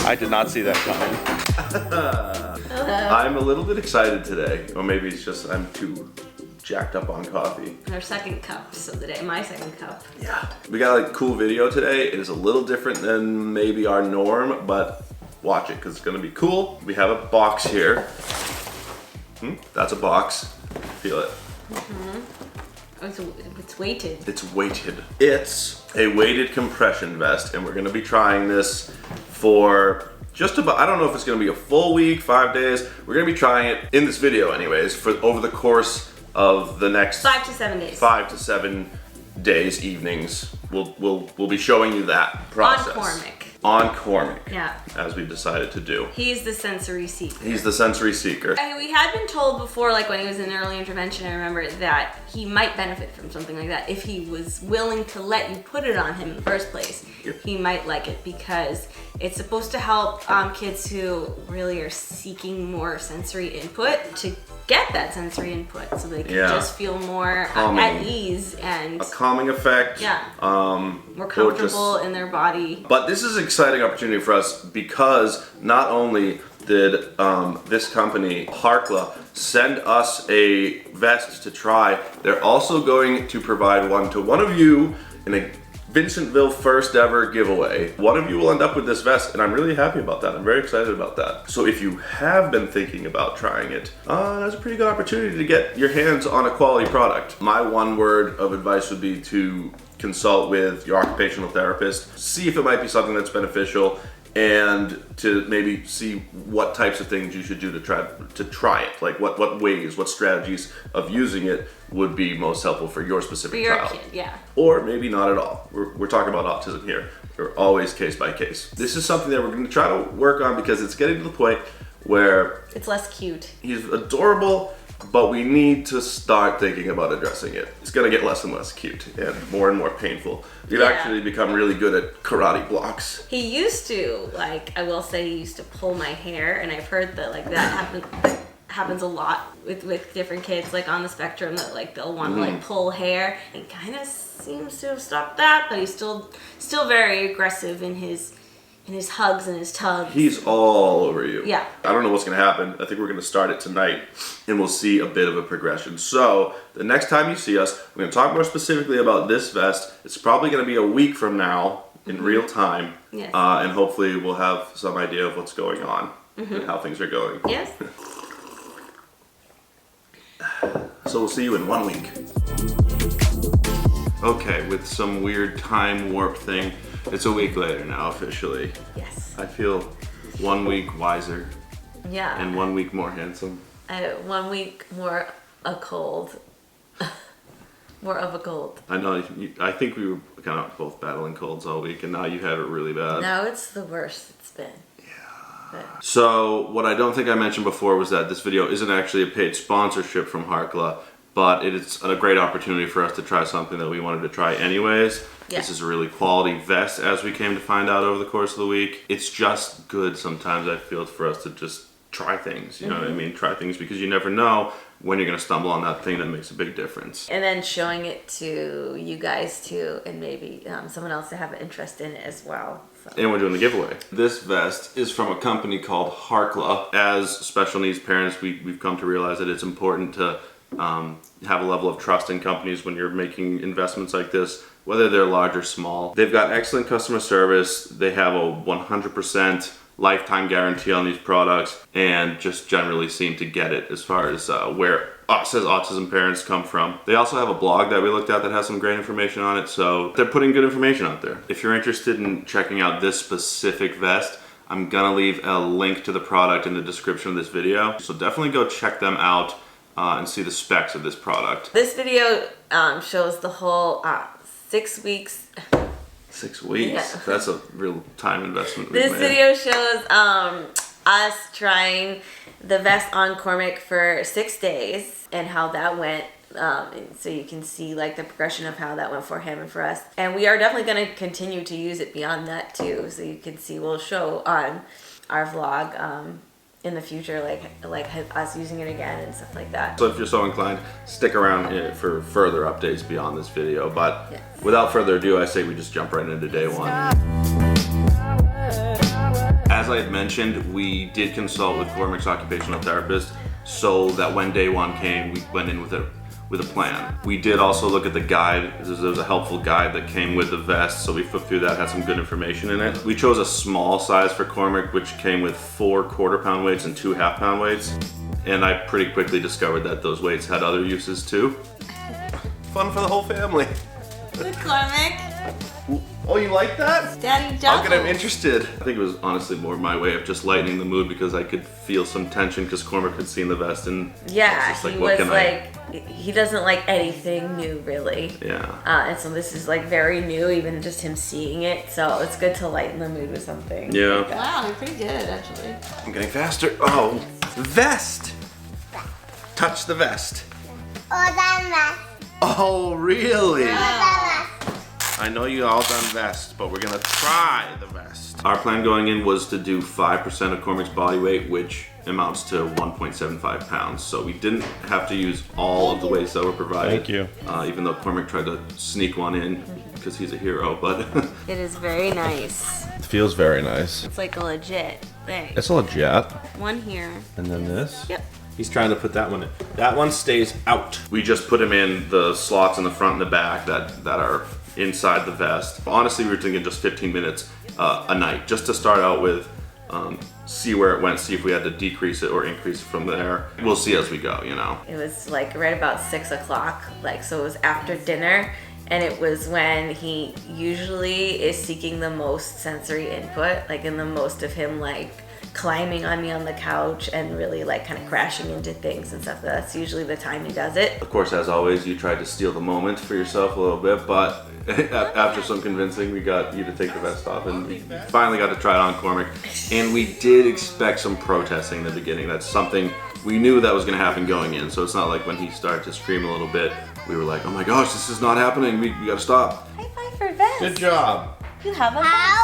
I did not see that coming. I'm a little bit excited today, or maybe it's just I'm too jacked up on coffee. Our second cups of the day, my second cup. Yeah. We got a cool video today. It is a little different than maybe our norm, but watch it because it's gonna be cool. We have a box here. That's a box. Feel it. It's weighted. It's weighted. It's a weighted compression vest, and we're gonna be trying this for just about, I don't know if it's gonna be a full week, 5 days. We're gonna be trying it in this video anyways, for over the course of the next 5 to 7 days. 5 to 7 days, evenings. We'll be showing you that process. On Cormac. On Cormac. Yeah. As we decided to do. He's the sensory seeker. He's the sensory seeker. We had been told before, like when he was in early intervention, I remember that he might benefit from something like that if he was willing to let you put it on him in the first place. Yep. He might like it because it's supposed to help kids who really are seeking more sensory input to get that sensory input so they can just feel more at ease and a calming effect. Yeah. More comfortable in their body. But this is an exciting opportunity for us because not only did this company, Kaale, send us a vest to try, they're also going to provide one to one of you in a Vincentville first ever giveaway. One of you will end up with this vest, and I'm really happy about that. I'm very excited about that. So if you have been thinking about trying it, that's a pretty good opportunity to get your hands on a quality product. My one word of advice would be to consult with your occupational therapist, see if it might be something that's beneficial, and to maybe see what types of things you should do to try it. Like what ways, what strategies of using it would be most helpful for your specific child. Kid, yeah. Or maybe not at all. We're talking about autism here. We're always case by case. This is something that we're going to try to work on because it's getting to the point where it's less cute. He's adorable, but we need to start thinking about addressing it. It's gonna get less and less cute and more painful. We've actually become really good at karate blocks. He used to, like, I will say he used to pull my hair, and I've heard that, like, that happens a lot with different kids, like, on the spectrum, that, like, they'll want to, like, pull hair. He kind of seems to have stopped that, but he's still very aggressive in his hugs and his tugs. He's all over you. Yeah. I don't know what's gonna happen. I think we're gonna start it tonight and we'll see a bit of a progression. So the next time you see us, we're gonna talk more specifically about this vest. It's probably gonna be a week from now in real time. Yes. And hopefully we'll have some idea of what's going on and how things are going. Yes. So we'll see you in 1 week. Okay, with some weird time warp thing, it's a week later now officially. Yes. I feel 1 week wiser. Yeah. And 1 week more handsome. 1 week more a cold. More of a cold. I know, I think we were kind of both battling colds all week, and now you have it really bad. No, it's the worst it's been. Yeah. So, what I don't think I mentioned before was that this video isn't actually a paid sponsorship from Kaale, but it's a great opportunity for us to try something that we wanted to try anyways. Yeah. This is a really quality vest, as we came to find out over the course of the week. It's just good sometimes, I feel, for us to just try things, you know what I mean? Try things because you never know when you're gonna stumble on that thing that makes a big difference. And then showing it to you guys too, and maybe someone else to have an interest in it as well. So. And we're doing the giveaway. This vest is from a company called Kaale. As special needs parents, we've come to realize that it's important to have a level of trust in companies when you're making investments like this, whether they're large or small. They've got excellent customer service. They have a 100% lifetime guarantee on these products, and just generally seem to get it as far as where us as autism parents come from. They also have a blog that we looked at that has some great information on it, so they're putting good information out there. If you're interested in checking out this specific vest, I'm gonna leave a link to the product in the description of this video, so definitely go check them out and see the specs of this product. This video shows the whole 6 weeks. 6 weeks? Yeah. That's a real time investment. This video shows us trying the vest on Cormac for 6 days and how that went. So you can see like the progression of how that went for him and for us. And we are definitely going to continue to use it beyond that too. So you can see, we'll show on our vlog in the future, like us using it again and stuff like that. So if you're so inclined, stick around for further updates beyond this video. But without further ado, I say we just jump right into day one. As as I had mentioned, we did consult with Cormac's occupational therapist so that when day one came, we went in with a plan. We did also look at the guide. There was a helpful guide that came with the vest, so we flipped through that, had some good information in it. We chose a small size for Cormac, which came with 4 quarter-pound weights and 2 half-pound weights. And I pretty quickly discovered that those weights had other uses too. Fun for the whole family. Good, Cormac. Oh, you like that? Daddy I'll doubles. get him interested. I think it was honestly more my way of just lightening the mood because I could feel some tension because Cormac had seen the vest and Yeah, just like, he what was can like, he doesn't like anything new really. Yeah. And so this is like very new, even just him seeing it. So it's good to lighten the mood with something. Yeah. Wow, you're pretty good actually. I'm getting faster. Oh, vest. Touch the vest. Oh, really? I know you all done vest, but we're gonna try the vest. Our plan going in was to do 5% of Cormac's body weight, which amounts to 1.75 pounds. So we didn't have to use all of the weights that were provided. Thank you. Even though Cormac tried to sneak one in because he's a hero, but It is very nice. It feels very nice. It's like a legit thing. It's a legit. One here. And then this. Yep. He's trying to put that one in. That one stays out. we just put him in the slots in the front and the back that are inside the vest. Honestly, we were thinking just 15 minutes a night, just to start out with, see where it went, see if we had to decrease it or increase it from there. We'll see as we go, you know. It was like right about 6 o'clock, like so it was after dinner, and it was when he usually is seeking the most sensory input, like in the most of him like climbing on me on the couch and really like kind of crashing into things and stuff. That's usually the time he does it. Of course, as always, you tried to steal the moment for yourself a little bit, but after some convincing, we got you to take the vest off, and we finally got to try it on Cormac. And we did expect some protesting in the beginning. That's something we knew that was going to happen going in, so it's not like when he started to scream a little bit, we were like, oh my gosh, this is not happening, we got to stop. High five for vest. Good job. You have a vest.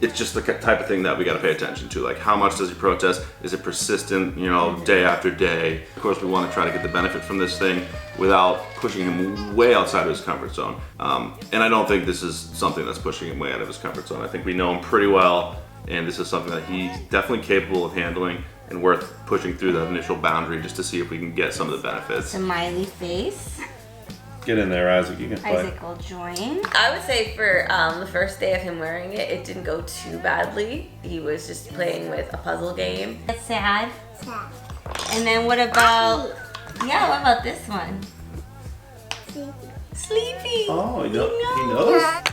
It's just the type of thing that we got to pay attention to. Like, how much does he protest? Is it persistent, you know, day after day? Of course, we want to try to get the benefit from this thing without pushing him way outside of his comfort zone. And I don't think this is something that's pushing him way out of his comfort zone. I think we know him pretty well, and this is something that he's definitely capable of handling and worth pushing through that initial boundary just to see if we can get some of the benefits. Smiley face. Get in there, Isaac. You can play. Isaac will join. I would say for the first day of him wearing it, it didn't go too badly. He was just playing with a puzzle game. That's sad. Sad. And then what about, yeah, what about this one? Sleepy. Oh, he knows.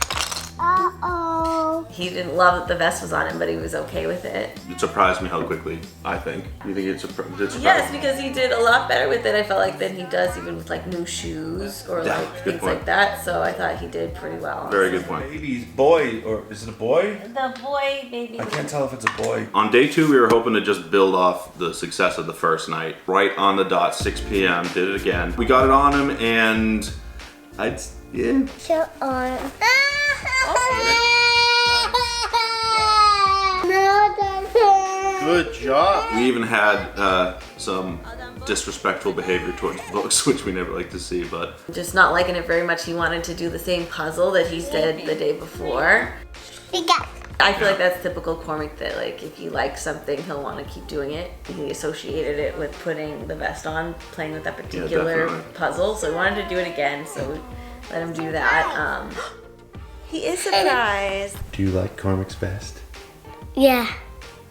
Uh-oh. He didn't love that the vest was on him, but he was okay with it. It surprised me how quickly, I think. You think it surprised Yes, because he did a lot better with it, I felt like, than he does even with like new shoes or Yeah, like good things point. like that. So I thought he did pretty well. Very good point. Baby's boy, or is it a boy? The boy baby. I can't tell if it's a boy. On day 2, we were hoping to just build off the success of the first night. Right on the dot, 6 p.m., did it again. We got it on him, and yeah. Show on. Good job. We even had some disrespectful behavior towards books, which we never like to see, but Just not liking it very much. He wanted to do the same puzzle that he did the day before. I feel like that's typical Cormac, that like if you like something, he'll want to keep doing it. He associated it with putting the vest on, playing with that particular definitely. puzzle. So he wanted to do it again, so we let him do that. He is surprised. Do you like Cormac's vest? Yeah.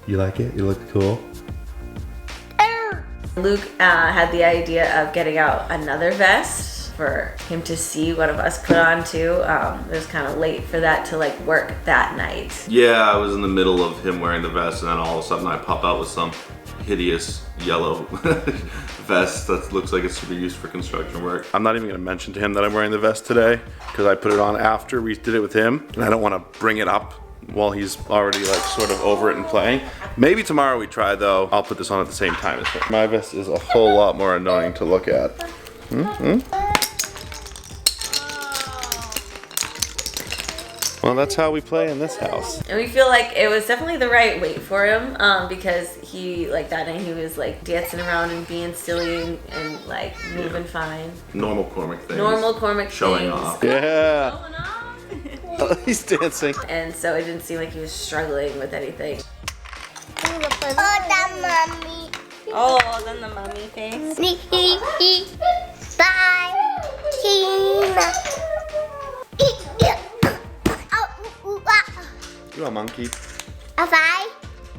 You like it? You look cool? Luke had the idea of getting out another vest for him to see one of us put on too. It was kind of late for that to like work that night. yeah, I was in the middle of him wearing the vest, and then all of a sudden I pop out with some hideous yellow vest that looks like it's to be used for construction work. I'm not even gonna mention to him that I'm wearing the vest today because I put it on after we did it with him, and I don't want to bring it up while he's already like sort of over it and playing. Maybe tomorrow we try though. I'll put this on at the same time as him. My vest is a whole lot more annoying to look at. Well, that's how we play in this house. And we feel like it was definitely the right weight for him because he, like that night, he was like dancing around and being silly and like moving fine. Normal Cormac things. Normal Cormac Showing things. off. Yeah. Showing off. Oh, he's dancing. And so it didn't seem like he was struggling with anything. Oh, the mommy. Oh, then the mummy face. Bye, Tina. You a monkey? Bye.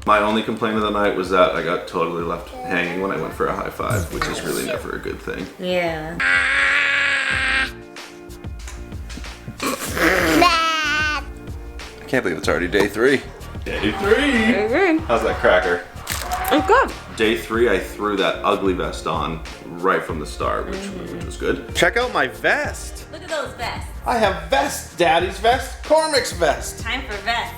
My only complaint of the night was that I got totally left hanging when I went for a high five, which is really never a good thing. Yeah. I can't believe it's already day 3. Day 3. How's that cracker? I'm good. Day 3, I threw that ugly vest on right from the start, which was good. Check out my vest. Look at those vests. I have vest. Daddy's vest. Cormac's vest. Time for vests.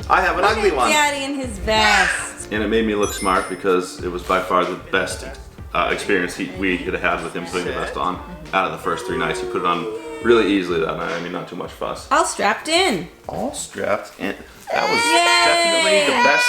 I have an ugly one. Daddy and his vest. And it made me look smart because it was by far the best experience we could have had with him putting the vest on. Out of the first 3 nights, he put it on really easily that night. I mean, not too much fuss. All strapped in. All strapped in. That was definitely the best.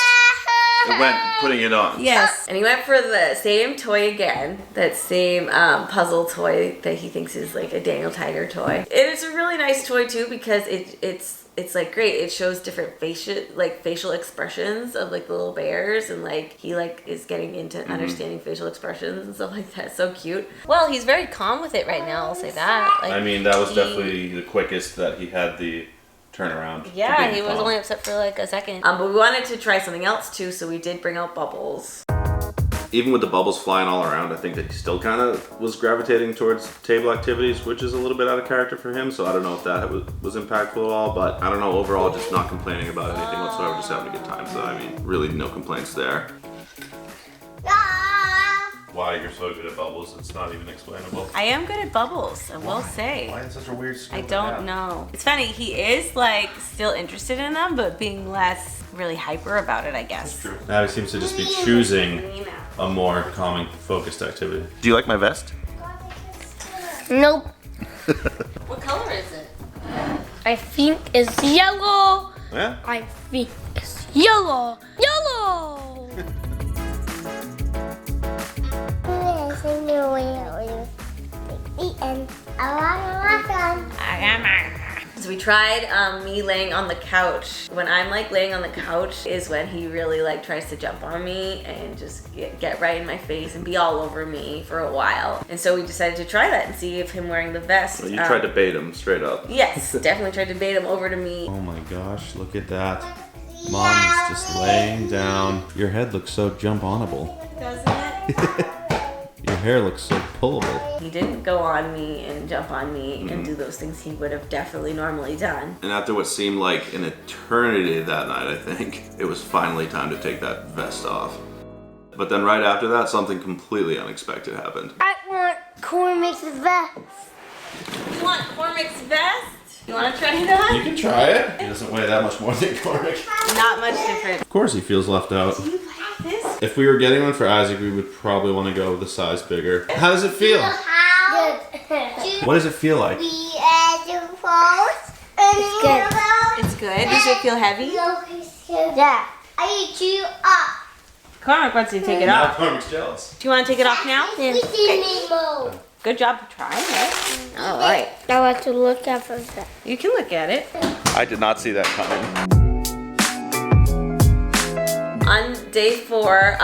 It went putting it on. Yes. And he went for the same toy again. That same puzzle toy that he thinks is like a Daniel Tiger toy. And it's a really nice toy too because it's like great. It shows different facial expressions of like the little bears, and like he like is getting into understanding facial expressions and stuff like that. It's so cute. Well, he's very calm with it right now. I'll say that. Like, I mean, that was definitely the quickest that he had the turnaround. yeah, he was only upset for like a second. But we wanted to try something else too, so we did bring out bubbles. Even with the bubbles flying all around, I think that he still kind of was gravitating towards table activities, which is a little bit out of character for him. So I don't know if that was impactful at all, but I don't know. Overall, just not complaining about anything whatsoever, just having a good time. So I mean, really no complaints there. Why you're so good at bubbles, it's not even explainable. I am good at bubbles, I will say. Why is such a weird skill I to don't have? know. It's funny, he is like still interested in them, but being less really hyper about it, I guess. True. Now he seems to just be choosing a more calming, focused activity. Do you like my vest? Nope. What color is it? I think it's yellow. Yeah. I think it's yellow. Yellow. So we tried me laying on the couch. When I'm like laying on the couch is when he really like tries to jump on me and just get right in my face and be all over me for a while. And so we decided to try that and see if him wearing the vest. Well, you tried to bait him straight up. Yes, definitely tried to bait him over to me. Oh my gosh, look at that. Mom's just laying down. Your head looks so jump-onable. Doesn't it? Your hair looks so pullable. He didn't go on me and jump on me and do those things he would have definitely normally done. And after what seemed like an eternity that night, I think, it was finally time to take that vest off. But then right after that, something completely unexpected happened. I want Cormac's vest. You want Cormac's vest? You want to try it on? You can try it. He doesn't weigh that much more than Cormac. Not much different. Of course he feels left out. You like this? If we were getting one for Isaac, we would probably want to go with the size bigger. How does it feel? What does it feel like? It's good. Does it feel heavy? Yeah. I eat you up. Cormac wants you to take it Now off. Cormac's jealous. Do you want to take it off now? Yeah. Good job trying it. All right. I want to look at that. You can look at it. I did not see that coming. On day 4,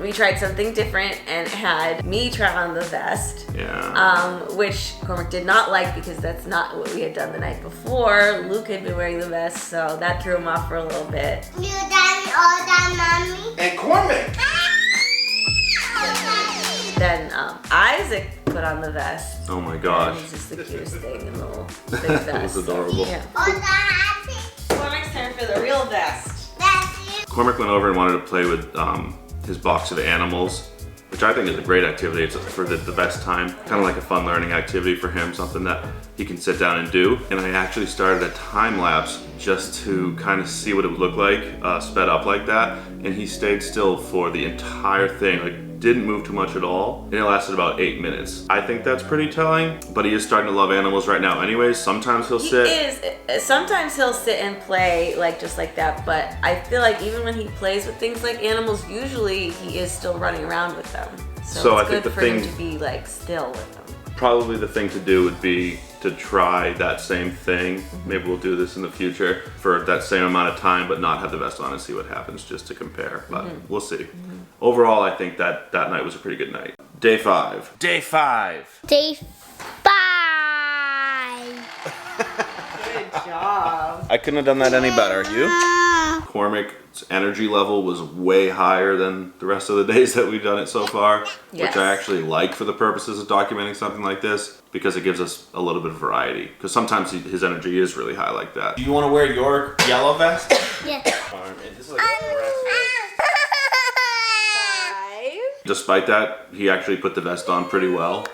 we tried something different and had me try on the vest. Yeah. Which Cormac did not like because that's not what we had done the night before. Luke had been wearing the vest, so that threw him off for a little bit. You done all that, Mommy? And Cormac! Then Isaac put on the vest. Oh my And gosh. he's just the cutest thing in the little big vest. That was adorable. Yeah. All that. Cormac's turn for the real vest. That's it. Cormac went over and wanted to play with his box of animals, which I think is a great activity. It's for the best time. Kind of like a fun learning activity for him, something that he can sit down and do. And I actually started a time lapse just to kind of see what it would look like, sped up like that. And he stayed still for the entire thing, like didn't move too much at all. And it lasted about 8 minutes. I think that's pretty telling, but he is starting to love animals right now anyways. Sometimes he'll sit. Sometimes he'll sit and play like just like that, but I feel like even when he plays with things like animals, usually he is still running around with them. So I it's think good the for thing, him to be like still with them. probably the thing to do would be to try that same thing. Maybe we'll do this in the future for that same amount of time, but not have the vest on and see what happens just to compare. But we'll see. Overall, I think that night was a pretty good night. Day 5. Day 5. Day 5. Good job. I couldn't have done that any better. You? Cormac's energy level was way higher than the rest of the days that we've done it so far, Yes. which I actually like for the purposes of documenting something like this because it gives us a little bit of variety. Because sometimes his energy is really high like that. Do you want to wear your yellow vest? Yeah. This is like a fluorescent vest. 5. Despite that, he actually put the vest on pretty well.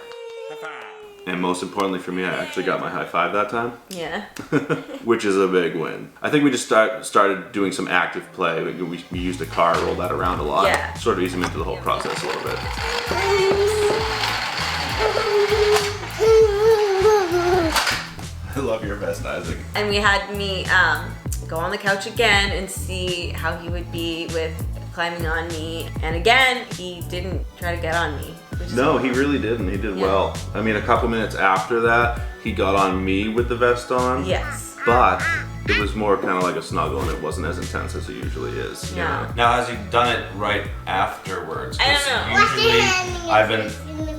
And most importantly for me, I actually got my high five that time, Yeah. which is a big win. I think we just started doing some active play. We used a car, rolled that around a lot. Yeah. Sort of ease him into the whole process a little bit. I love your vest, Isaac. And we had me go on the couch again and see how he would be with climbing on me. And again, he didn't try to get on me. which is No, fine. he really didn't. He did Yeah. well. I mean, a couple minutes after that, he got on me with the vest on. Yes. But it was more kind of like a snuggle and it wasn't as intense as it usually is. you Yeah. know? Now, has he done it right afterwards? I don't 'Cause know. Usually, I've been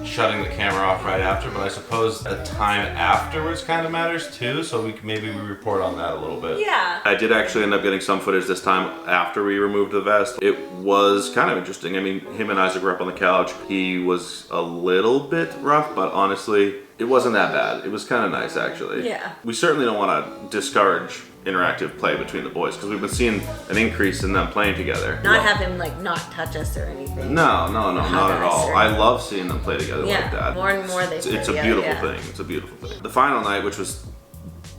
shutting the camera off right after, but I suppose the time afterwards kind of matters too. So maybe we report on that a little bit. Yeah. I did actually end up getting some footage this time after we removed the vest. It was kind of interesting. I mean, him and Isaac were up on the couch. He was a little bit rough, but honestly, it wasn't that bad. It was kind of nice, actually. Yeah. We certainly don't want to discourage interactive play between the boys because we've been seeing an increase in them playing together. Not have him like not touch us or anything. No, not at all. I love seeing them play together Yeah. like that. More and more they play It's a together, beautiful yeah. thing. It's a beautiful thing. The final night, which was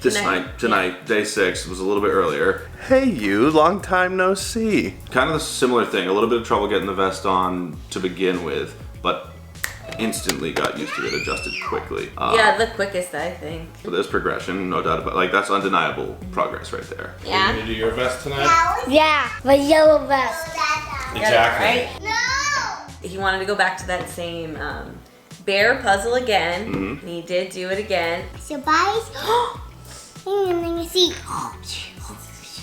Tonight, tonight, day 6, was a little bit earlier. Hey you, long time no see. Kind of a similar thing. A little bit of trouble getting the vest on to begin with, but instantly got used to it, adjusted quickly. Yeah, the quickest I think. So there's progression, no doubt about it. Like, that's undeniable progress right there. Are you gonna do your vest tonight? Yeah, my yellow vest. Exactly. Right? He wanted to go back to that same bear puzzle again. Mm-hmm. And he did do it again. Surprise. Let me see.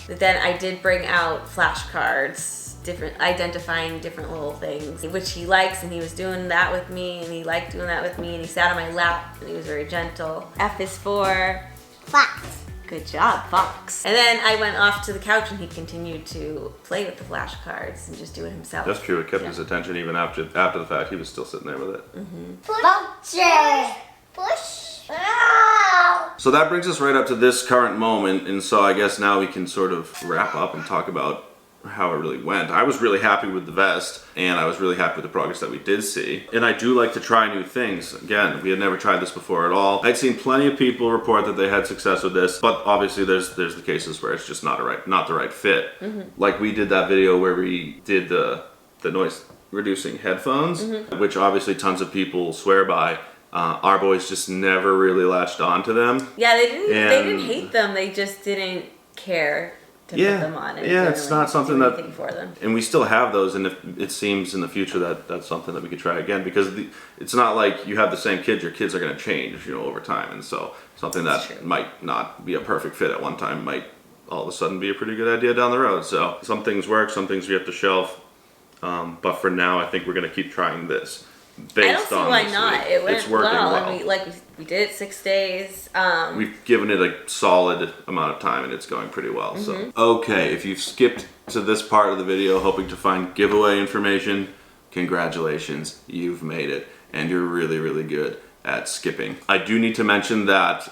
But then I did bring out flashcards, identifying different little things, which he likes, and he was doing that with me, and he liked doing that with me, and he sat on my lap, and he was very gentle. F is for Fox. good job, Fox. And then I went off to the couch, and he continued to play with the flashcards and just do it himself. That's true. It kept his attention even after the fact. He was still sitting there with it. Push. Push. Ow. So that brings us right up to this current moment, and so I guess now we can sort of wrap up and talk about how it really went. I was really happy with the vest, and I was really happy with the progress that we did see. And I do like to try new things. Again, we had never tried this before at all. I'd seen plenty of people report that they had success with this, but obviously there's the cases where it's just not the right fit. Like we did that video where we did the noise reducing headphones, which obviously tons of people swear by. Our boys just never really latched on to them. Yeah, they didn't And- hate them. They just didn't care to Yeah, put them on. And yeah, didn't it's really not something do that- anything for them. And we still have those, and if it seems in the future that that's something that we could try again, because it's not like you have the same kids, your kids are going to change, over time, and so something That's that true. might not be a perfect fit at one time might all of a sudden be a pretty good idea down the road. So some things work, some things we have to shelf, but for now I think we're going to keep trying this. Based I don't see on why this not. week. It went It's working well. well. I mean, we did it 6 days. We've given it a solid amount of time and it's going pretty well. So, okay, if you've skipped to this part of the video hoping to find giveaway information, congratulations, you've made it. And you're really, really good at skipping. I do need to mention that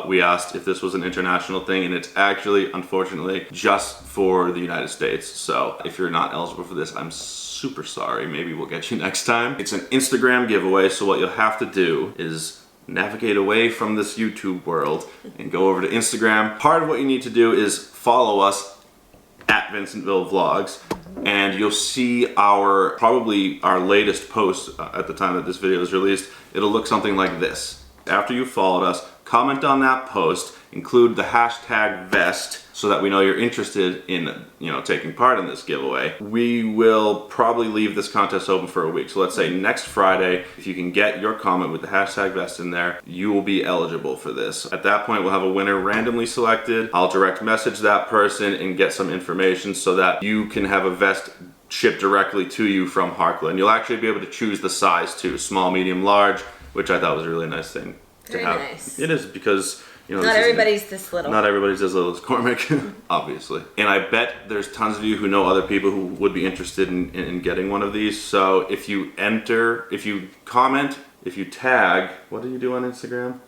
we asked if this was an international thing, and it's actually, unfortunately, just for the United States. So if you're not eligible for this, I'm super sorry. Maybe we'll get you next time. It's an Instagram giveaway, so what you'll have to do is navigate away from this YouTube world and go over to Instagram. Part of what you need to do is follow us at Vincentville Vlogs, and you'll see probably our latest post at the time that this video is released. It'll look something like this. After you've followed us, comment on that post, include the hashtag vest so that we know you're interested in, taking part in this giveaway. We will probably leave this contest open for a week. So let's say next Friday, if you can get your comment with the hashtag vest in there, you will be eligible for this. At that point, we'll have a winner randomly selected. I'll direct message that person and get some information so that you can have a vest shipped directly to you from Harkla. And you'll actually be able to choose the size too, small, medium, large, which I thought was a really nice thing to Very have. nice. It is because Not everybody's this little. Not everybody's as little as Cormac, obviously. And I bet there's tons of you who know other people who would be interested in getting one of these. So if you comment, if you tag, what do you do on Instagram?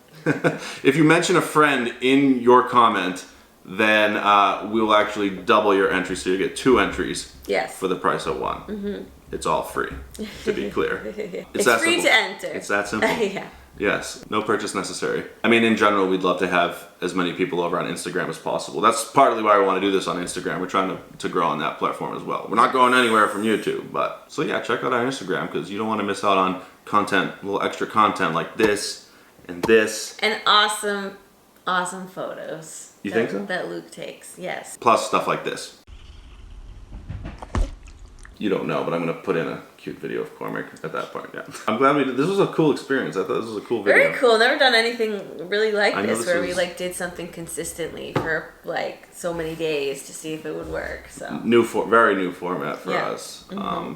If you mention a friend in your comment, then we'll actually double your entry, so you get 2 entries Yes. for the price of 1. Mm-hmm. It's all free, to be clear. It's that free simple. to enter. It's that simple. Yeah. Yes, no purchase necessary. I mean, in general, we'd love to have as many people over on Instagram as possible. That's partly why we want to do this on Instagram. We're trying to grow on that platform as well. We're not going anywhere from YouTube, but so yeah, check out our Instagram because you don't want to miss out on content, little extra content like this and this. And awesome photos. You think so? That Luke takes, yes. Plus stuff like this. You don't know, but I'm going to put in a cute video of Cormac at that point, yeah. I'm glad we did. This was a cool experience. I thought this was a cool video. Very cool. Never done anything really like I know this this where we is- did something consistently for so many days to see if it would work. So Very new format for Yeah. us.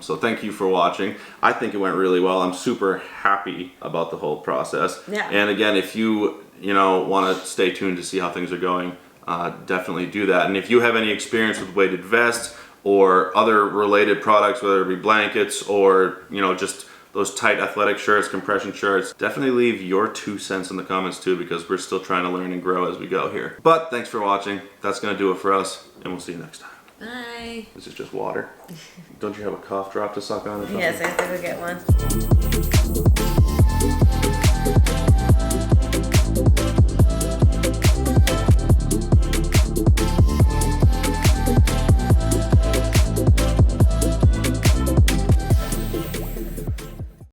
So thank you for watching. I think it went really well. I'm super happy about the whole process. Yeah. And again, if you want to stay tuned to see how things are going, definitely do that. And if you have any experience with weighted vests or other related products, whether it be blankets or just those tight athletic shirts, compression shirts, definitely leave your 2 cents in the comments too, because we're still trying to learn and grow as we go here. But thanks for watching. That's gonna do it for us, and we'll see you next time. bye. This is just water. Don't you have a cough drop to suck on or something? Yes, I have to go get one.